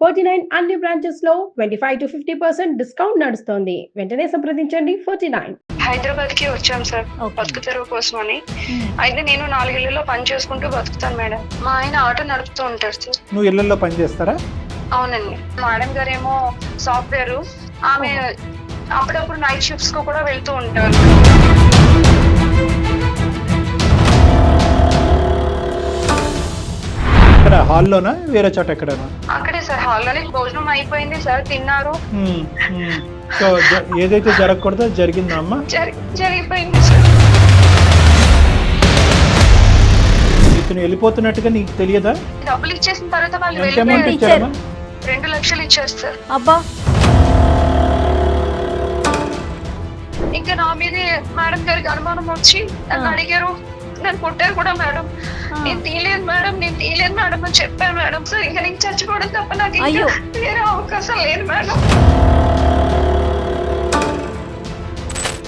49 అన్ని బ్రాంచెస్ లో 25 to 50% discount నడుస్తోంది. వెంటనే సంప్రదించండి 49. హైదరాబాద్ కి వచ్చాం సార్ బతుకు తెరువు కోసం అని. అయితే నేను 4 ఇళ్లలో పని చేసుకుంటూ బతుకుతాను మేడం. మా ఆయన ఆటో నడుపుతూ ఉంటారు సార్. నువ్వు ఇళ్లలో పని చేస్తారా? అవునండి. మేడం గారేమో సాఫ్ట్వేర్, ఆమె అప్పుడప్పుడు నైట్ షిఫ్ట్స్ కు కూడా వెళ్తూ ఉంటారు. ఇక్కడ హాల్లోనా వేరే చోట ఎక్కడనా? అక్కడే సార్, హాల్లోనే భోజనం అయిపోయింది సార్, తిన్నారు. సో ఏదైతే జరగకూడదో జరిగిందా అమ్మా? జరిగిపోయింది సార్. ఇతను వెళ్ళిపోతున్నట్టుగా నీకు తెలియదా? డబ్బులు ఇచ్చేసిన తర్వాత వాళ్ళు ఎంత అమౌంట్ ఇచ్చారమ్మా? 2 లక్షలు ఇచ్చారు సార్. అబ్బా, ఇంకా నా మీదే మేడం గారికి అనుమానం వచ్చి నన్ను అడిగారు. నన్ను కొట్టారు కూడా మేడం. నేను తీయలేదు మేడం అని చెప్పాను మేడం. సార్ ఇంకా నీకు చచ్చిపోవడం తప్ప నాకు ఇంకా వేరే అవకాశం లేదు మేడం.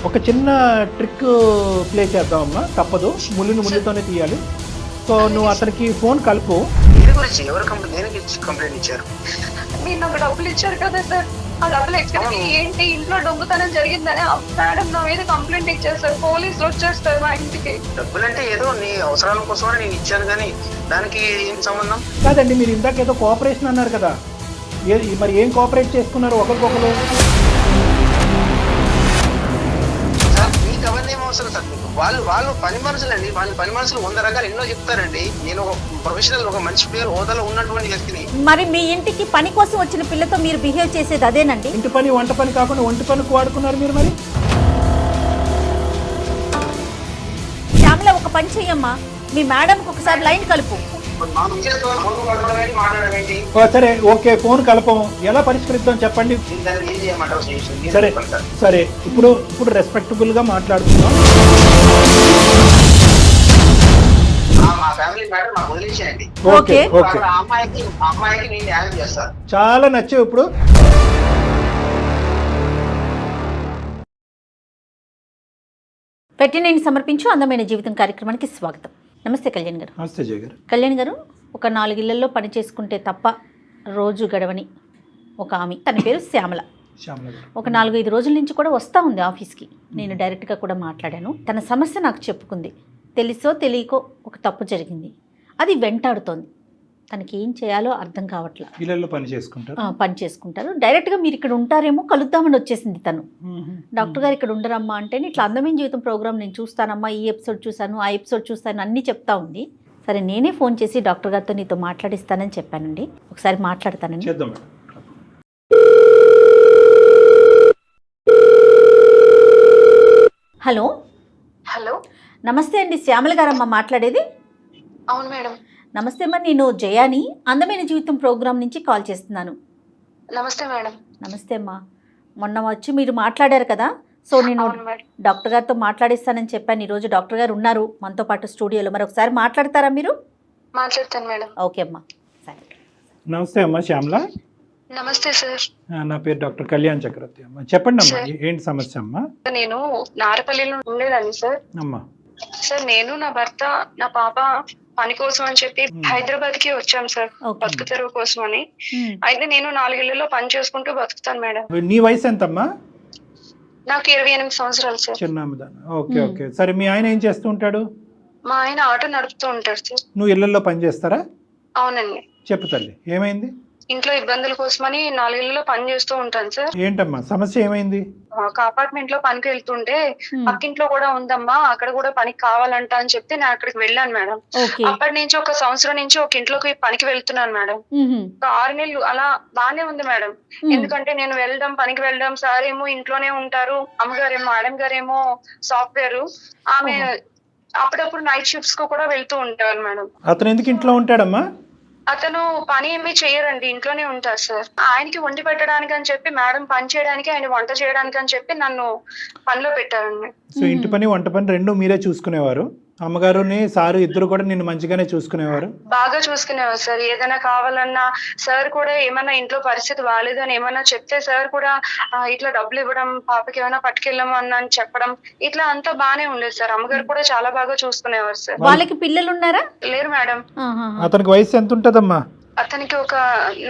ఒక చిన్న ట్రిక్ ప్లే చేద్దామమ్మా, తప్పదు, ముళ్ళుతోనే తీయాలి. సో నువ్వు అతనికి ఫోన్ కలుపు. కంప్లైంట్ ఇచ్చారు? మీరు నాకు డబ్బులు ఇచ్చారు కదా సార్, ఆ డబ్బులు ఎక్కడికి, ఏంటి ఇంట్లో దొంగతనం జరిగిందని మేడం నా మీద కంప్లైంట్ ఇచ్చారు సార్. పోలీసులు వచ్చేస్తారు మా ఇంటికి. డబ్బులు అంటే ఏదో నీ అవసరాల కోసమని నేను ఇచ్చాను, కానీ దానికి ఏం సంబంధం? కాదండి, మీరు ఇందాక ఏదో కోఆపరేషన్ అన్నారు కదా, మరి ఏం కోఆపరేట్ చేసుకున్నారు ఒకరికొకరు? మీకు అవన్నీ ఏం అవసరం సార్? వాళ్ళు పని మనుషులు అండి. వాళ్ళ పని మనుషులు 100 రకాలు ఎన్నో చెప్తారండి. నేను ఒక ప్రొఫెషనల్, ఒక మంచి పేరు హోదాలో ఉన్నటువంటి వ్యక్తిని. మరి మీ ఇంటికి పని కోసం వచ్చిన పిల్లతో మీరు బిహేవ్ చేసేది అదేనండి? ఇంటి పని వంట పని కాకుండా ఒంటి పనికి వాడుకున్నారు మీరు. మరి శ్యామల, ఒక పని చెయ్యమ్మా, మీ మేడంకి ఒకసారి లైన్ కలుపు. సరే, ఓకే, ఫోన్ కలపం. ఎలా పరిష్కరిద్దాం చెప్పండి. సరే సరే, ఇప్పుడు రెస్పెక్టబుల్ గా మాట్లాడుతున్నాం. మా ఫ్యామిలీ మ్యాటర్ మాకు వదిలేసేయండి. ఓకే ఓకే, అమ్మాయికి నేను న్యాయం చేస్తాను. చాలా నచ్చావు. ఇప్పుడు పెట్టినైన సమర్పించు అందమైన జీవితం కార్యక్రమానికి స్వాగతం. నమస్తే కళ్యాణ్ గారు. నమస్తే జయ గారు. కళ్యాణ్ గారు, ఒక 4 ఇళ్లలో పని చేసుకుంటే తప్ప రోజు గడవని ఒక ఆమె, తన పేరు శ్యామల. ఒక 4-5 రోజుల నుంచి కూడా వస్తూ ఉంది ఆఫీస్కి. నేను డైరెక్ట్గా కూడా మాట్లాడాను. తన సమస్య నాకు చెప్పుకుంది. తెలుసో తెలియకో ఒక తప్పు జరిగింది, అది వెంటాడుతోంది. తనకి ఏం చేయాలో అర్థం కావట్లా. ఇళ్ళల్లో పని చేసుకుంటారు. డైరెక్ట్గా మీరు ఇక్కడ ఉంటారేమో కలుద్దామని వచ్చేసింది తను. డాక్టర్ గారు ఇక్కడ ఉండరమ్మా అంటే, ఇట్లా అందమైన జీవితం ప్రోగ్రామ్ నేను చూస్తానమ్మా, ఈ ఎపిసోడ్ చూశాను, ఆ ఎపిసోడ్ చూస్తాను అన్నీ చెప్తా ఉంది. సరే, నేనే ఫోన్ చేసి డాక్టర్ గారితో నీతో మాట్లాడిస్తానని చెప్పానండి. ఒకసారి మాట్లాడతానండి. హలో హలో, నమస్తే అండి, శ్యామల గారమ్మా మాట్లాడేది. అవును మేడం. నమస్తే అమ్మా, నేను జయాని అందమైన జీవితం ప్రోగ్రాం నుంచి కాల్ చేస్తున్నాను. నమస్తే మేడం. నమస్తే అమ్మా, మొన్న వచ్చి మీరు మాట్లాడారు కదా, సో నేను డాక్టర్ గారితో మాట్లాడిస్తానని చెప్పాను. ఈరోజు డాక్టర్ గారు ఉన్నారు మనతో పాటు స్టూడియోలో. మరి ఒకసారి మాట్లాడతారా మీరు? మాట్లాడతాను మేడం. ఓకే అమ్మా, సరే. నమస్తే అమ్మా శ్యామల. నమస్తే సార్. నా పేరు డాక్టర్ కళ్యాణ్ చక్రవర్తి అమ్మా. చెప్పండి అమ్మా, ఏంటి సమస్య అమ్మా? నేను నారపల్లిలో ఉండేదాన్ని సార్. అమ్మా సార్, నేను, నా భర్త, నా పాప పని కోసం అని చెప్పి హైదరాబాద్ కి వచ్చాం సార్ బతుకు తెరువు కోసం అని. అయితే నేను 4 ఇళ్లలో పని చేసుకుంటూ బతుకుతాను మేడం. నీ వయసు ఎంతమ్మా? నాకు 28 సంవత్సరాలు సార్. చిన్నదాన్ని. ఓకే ఓకే, సరే. మీ ఆయన ఏం చేస్తూ ఉంటాడు? మా ఆయన ఆటో నడుపుతూ ఉంటాడు సార్. నువ్వు ఇళ్లలో పని చేస్తారా? అవునండి. చెప్పు తల్లి, ఏమైంది? ఇంట్లో ఇబ్బందుల కోసమని 4 ఇళ్లలో పని చేస్తూ ఉంటాను సార్. ఏంటమ్మా సమస్య, ఏమైంది? ఒక అపార్ట్మెంట్ లో పనికి వెళ్తుంటే పక్కింట్లో కూడా ఉందమ్మా, అక్కడ కూడా పనికి కావాలంట అని చెప్తే నేను అక్కడికి వెళ్ళాను మేడం. అప్పటి నుంచి 1 సంవత్సరం నుంచి ఒక ఇంట్లోకి పనికి వెళ్తున్నాను మేడం. ఒక 6 నెలలు అలా బానే ఉంది మేడం. ఎందుకంటే నేను పనికి వెళ్ళడం, సార్ ఏమో ఇంట్లోనే ఉంటారు, అమ్మగారేమో మేడం గారేమో సాఫ్ట్వేర్, ఆమె అప్పుడప్పుడు నైట్ షిఫ్ట్స్ కు కూడా వెళ్తూ ఉంటారు మేడం. అతను ఎందుకు ఇంట్లో ఉంటాడమ్మా? అతను పని ఏమీ చేయరండి, ఇంట్లోనే ఉంటారు సార్. ఆయనకి వండి పెట్టడానికి అని చెప్పి మేడం పని చేయడానికి, ఆయన వంట చేయడానికి అని చెప్పి నన్ను పనిలో పెట్టారండి. సో ఇంటి పని వంట పని 2 మీరే చూసుకునేవారు? అమ్మగారుని సారు ఇద్దరు కూడా నిన్ను మంచిగానే చూసుకునేవారు? బాగా చూసుకునేవారు సార్. ఏదైనా కావాలన్నా సార్ కూడా, ఏమన్నా ఇంట్లో పరిస్థితి బాగాలేదు అని ఏమన్నా చెప్తే సార్ కూడా ఇట్లా డబ్బులు ఇవ్వడం, పాపకి ఏమైనా పట్టుకెళ్ళము అని చెప్పడం, ఇట్లా అంతా బానే ఉండేది సార్. అమ్మగారు కూడా చాలా బాగా చూసుకునేవారు సార్. వాళ్ళకి పిల్లలు ఉన్నారా? లేరు మేడం. అతనికి వయసు ఎంత ఉంటదమ్మా? అతనికి ఒక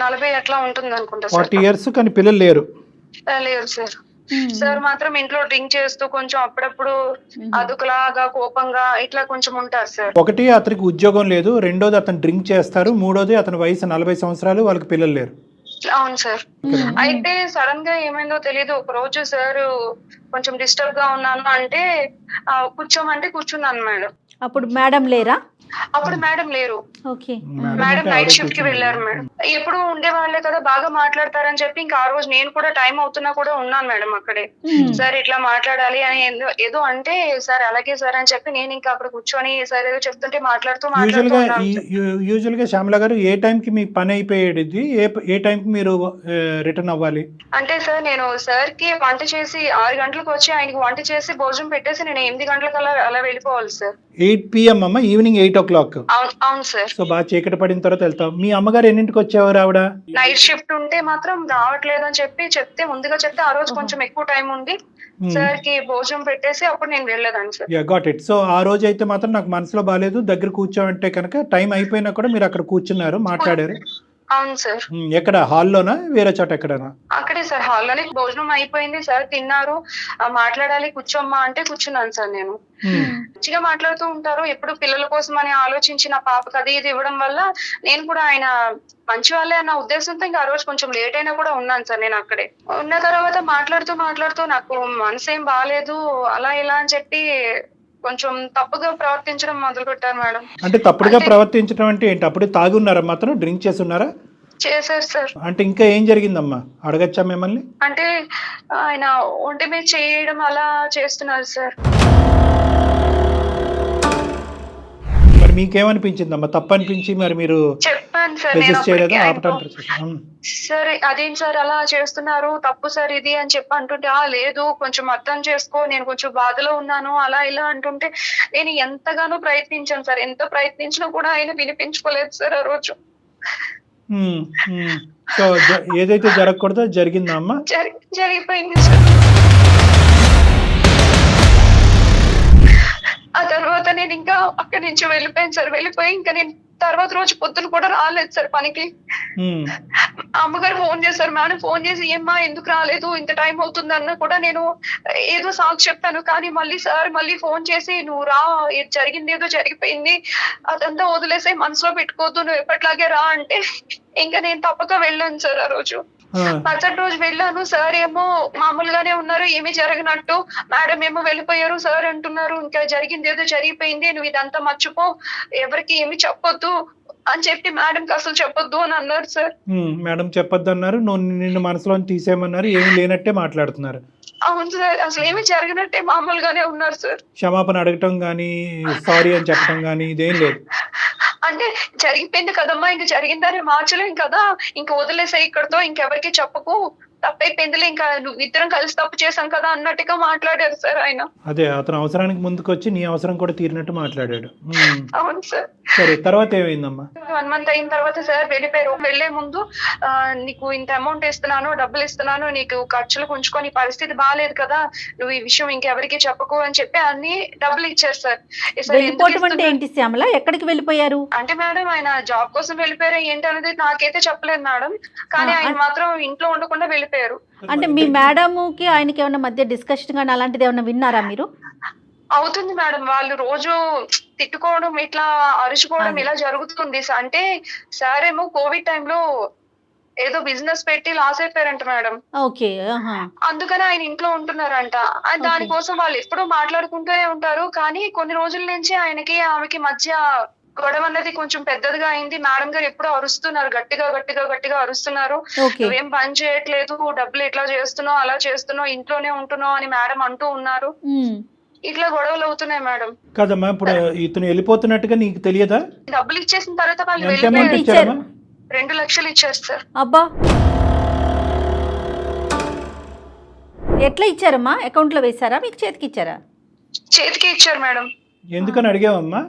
40 అట్లా ఉంటుంది అనుకుంటా సార్. 40 years కానీ పిల్లలు లేరు. లేదు సార్. సార్ మాత్రం ఇంట్లో డ్రింక్ చేస్తూ కొంచెం అప్పుడప్పుడు అదుకులాగా కోపంగా ఇట్లా కొంచెం ఉంటారు సార్. ఒకటి అతనికి ఉద్యోగం లేదు, రెండోది అతను డ్రింక్ చేస్తారు, మూడోది అతని వయసు 40 సంవత్సరాలు, వాళ్ళకి పిల్లలు లేరు. అవును సార్. అయితే సడన్ గా ఏమైందో తెలీదు. ఒక రోజు సార్ కొంచెం డిస్టర్బ్ గా ఉన్నాను అంటే కూర్చోమంటే కూర్చున్నాను మేడం. అప్పుడు మేడం లేరా? అప్పుడు మేడం లేరు. ఓకే. మేడం నైట్ షిఫ్ట్ కి వెళ్ళారు మేడం. ఎప్పుడు ఉండేవాళ్లే కదా, బాగా మాట్లాడతారని చెప్పి ఇంకా ఆ రోజు నేను కూడా టైం అవుతున్నా కూడా ఉన్నాను మేడం అక్కడే. సార్ ఇట్లా మాట్లాడాలి అని ఏదో అంటే సార్ అలాగే సార్ అని చెప్పి నేను ఇంకా అక్కడ కూర్చొని సార్ ఏదో చెప్తుంటే మాట్లాడుతూ యూజువల్ గా శ్యామల గారు ఏ టైం కి మీ పని అయిపోయేది, ఏ టైం కి మీరు రిటర్న్ అవ్వాలి? అంటే సార్ నేను సార్ కి వంట చేసి 6 గంటలకు వచ్చి ఆయనకి వంట చేసి భోజనం పెట్టేసి నేను 8 గంటలకు అలా వెళ్ళిపోవాలి సార్. 8 PM అమ్మ, ఈవినింగ్ 8 o'clock. అవును సార్. సో బాగా చీకటి పడిన తర్వాత వెళ్తాం. మీ అమ్మగారు ఎన్నింటికి వచ్చేవారు ఆవిడ? నైట్ షిఫ్ట్ ఉంటే మాత్రం రావట్లేదు అని చెప్తే ముందుగా చెప్తే ఆ రోజు కొంచెం ఎక్కువ టైం ఉంది సార్ కి భోజనం పెట్టేసి అప్పుడు నేను వెళ్ళేదాన్ని sir. Yeah got it. So ఆ రోజు అయితే మాత్రం నాకు మనసులో బాగాలేదు, దగ్గర కూర్చోమంటే కనుక టైం అయిపోయినా కూడా మీరు అక్కడ కూర్చున్నారు, మాట్లాడారు. అవును సార్. ఎక్కడ హాల్లోనా వేరే చోట ఎక్కడనా? అక్కడే సార్, హాల్లోనే. భోజనం అయిపోయింది సార్, తిన్నారు, మాట్లాడాలి కూర్చోమ్మా అంటే కూర్చున్నాను సార్. నేను మంచిగా మాట్లాడుతూ ఉంటారు ఎప్పుడు పిల్లల కోసం అని ఆలోచించి నా పాపకి అది ఇది ఇవ్వడం వల్ల నేను కూడా ఆయన మంచి వాళ్ళే అన్న ఉద్దేశంతో ఇంకా ఆ రోజు కొంచెం లేట్ అయినా కూడా ఉన్నాను సార్. నేను అక్కడే ఉన్న తర్వాత మాట్లాడుతూ నాకు మనసు ఏం బాగాలేదు అలా ఇలా అని చెప్పి కొంచెం తప్పుగా ప్రవర్తించడం మొదలు పెట్టారు మేడం. అంటే తప్పుడుగా ప్రవర్తించడం అంటే ఏంటి? అప్పుడే తాగి ఉన్నారా, మాత్రం డ్రింక్ చేసి ఉన్నారా? చేశారు సార్. అంటే ఇంకా ఏం జరిగిందమ్మా, అడగచ్చా మిమ్మల్ని? అంటే ఆయన ఒంటి మీద చేయడం అలా చేస్తున్నారు సార్. మరి మీకేమనిపించిందమ్మా? తప్పు అనిపించి మరి మీరు చెప్పాను సార్ సరే అదేం సార్ అలా చేస్తున్నారు, తప్పు సార్ ఇది అని చెప్పి అంటుంటే లేదు కొంచెం అర్థం చేసుకో, నేను కొంచెం బాధలో ఉన్నాను అలా ఇలా అంటుంటే నేను ఎంతగానో ప్రయత్నించాను సార్. ఎంత ప్రయత్నించినా కూడా ఆయన వినిపించుకోలేదు సార్ ఆ రోజు. సో ఏదైతే జరగకూడదో జరిగిందా అమ్మా? జరిగిపోయింది సార్. ఆ తర్వాత నేను ఇంకా అక్కడి నుంచి వెళ్ళిపోయాను సార్. వెళ్ళిపోయి ఇంకా నేను తర్వాత రోజు పొద్దున కూడా రాలేదు సార్ పనికి. అమ్మగారు ఫోన్ చేశారు, మేడం ఫోన్ చేసి ఏమ్మా ఎందుకు రాలేదు, ఇంత టైం అవుతుంది అన్న కూడా నేను ఏదో సాకు చెప్పాను. కానీ మళ్ళీ ఫోన్ చేసి నువ్వు రా, జరిగింది ఏదో జరిగిపోయింది అదంతా వదిలేసే, మనసులో పెట్టుకోవద్దు, నువ్వు ఎప్పటిలాగే రా అంటే ఇంకా నేను తప్పక వెళ్ళాను సార్. ఆ రోజు మరుసటి రోజు వెళ్ళాను. సార్ ఏమో మామూలుగానే ఉన్నారు, ఏమీ జరగనట్టు. మేడం ఏమో వెళ్ళిపోయారు, సార్ అంటున్నారు ఇంకా జరిగింది ఏదో జరిగిపోయింది, నువ్వు ఇదంతా మర్చిపో, ఎవరికి ఏమి చెప్పొద్దు అని చెప్పి మేడంకి అసలు చెప్పొద్దు అని అన్నారు సార్. మేడం చెప్పొద్దు అన్నారు, నిన్ను మనసులో తీసేయమన్నారు, ఏమి లేనట్టే మాట్లాడుతున్నారు. అవును సార్, అసలు ఏమి జరిగినట్టే మామూలుగానే ఉన్నారు సార్. క్షమాపణ అడగటం గానీ సారీ అని చెప్పడం గానీ ఇదేం లేదు. అంటే జరిగిపోయింది కదమ్మా, ఇంక జరిగిందని మార్చలేం కదా, ఇంక వదిలేసే ఇక్కడతో, ఇంకెవరికి చెప్పకు, తప్పైపోయిందిలే, ఇంకా నువ్వు ఇద్దరం కలిసి తప్పు చేశాం కదా అన్నట్టుగా మాట్లాడారు సార్ ఆయన. అదే అతను అవసరానికి ముందుకు వచ్చి నీ అవసరం కూడా తీరినట్టు మాట్లాడాడు. అవును సార్. సరే తర్వాత ఏమైందమ్మా? 1 month అయిన తర్వాత సార్ వెళ్ళిపోయారు. వెళ్లే ముందు నీకు ఇంత అమౌంట్ ఇస్తున్నాను, డబ్బులు ఇస్తున్నాను, నీకు ఖర్చులకు ఉంచుకొని పరిస్థితి బాగాలేదు కదా, నువ్వు ఈ విషయం ఇంకెవరికి చెప్పకు అని చెప్పి అన్ని డబ్బులు ఇచ్చారు సార్. ఏంటి శ్యామల, ఎక్కడికి వెళ్ళిపోయారు? అంటే మేడం ఆయన జాబ్ కోసం వెళ్ళిపోయారు ఏంటి అనేది నాకైతే చెప్పలేదు మేడం, కానీ ఆయన మాత్రం ఇంట్లో ఉండకుండా వెళ్ళిపోయారు. అంటే మీ మేడంకి ఆయనకి ఏమైనా మధ్య డిస్కషన్ కానీ అలాంటిది ఏమైనా విన్నారా మీరు? అవుతుంది మేడం, వాళ్ళు రోజు తిట్టుకోవడం ఇట్లా అరుచుకోవడం ఇలా జరుగుతుంది. అంటే సార్ ఏమో కోవిడ్ టైంలో ఏదో బిజినెస్ పెట్టి లాస్ అయిపోయారంట మేడం. ఓకే. అందుకని ఆయన ఇంట్లో ఉంటున్నారంట. దానికోసం వాళ్ళు ఎప్పుడూ మాట్లాడుకుంటూనే ఉంటారు, కానీ కొన్ని రోజుల నుంచి ఆయనకి ఆమెకి మధ్య గొడవ అన్నది కొంచెం పెద్దదిగా అయింది. మేడం గారు ఎప్పుడూ అరుస్తున్నారు, గట్టిగా అరుస్తున్నారు, నువ్వేం పని చేయట్లేదు, డబ్బులు ఎట్లా చేస్తున్నావు, అలా చేస్తున్నావు, ఇంట్లోనే ఉంటున్నావు అని మేడం అంటూ ఉన్నారు. ఇట్లా గొడవలు అవుతున్నాయి మేడం. కదమ్మా, ఇప్పుడు ఇతను వెళ్ళిపోతున్నట్టుగా నీకు తెలియదా? డబ్బులు ఇచ్చేసిన తర్వాత వాళ్ళు వెళ్ళిపోయారు. 2 లక్షలు ఇచ్చారు సార్. అబ్బా, ఎట్లా ఇచ్చారమ్మా? అకౌంట్ లో వేసారా, మీకు చేతికి ఇచ్చారా? చేతికి ఇచ్చారు మేడం. ఎందుకని అడిగావమ్మా?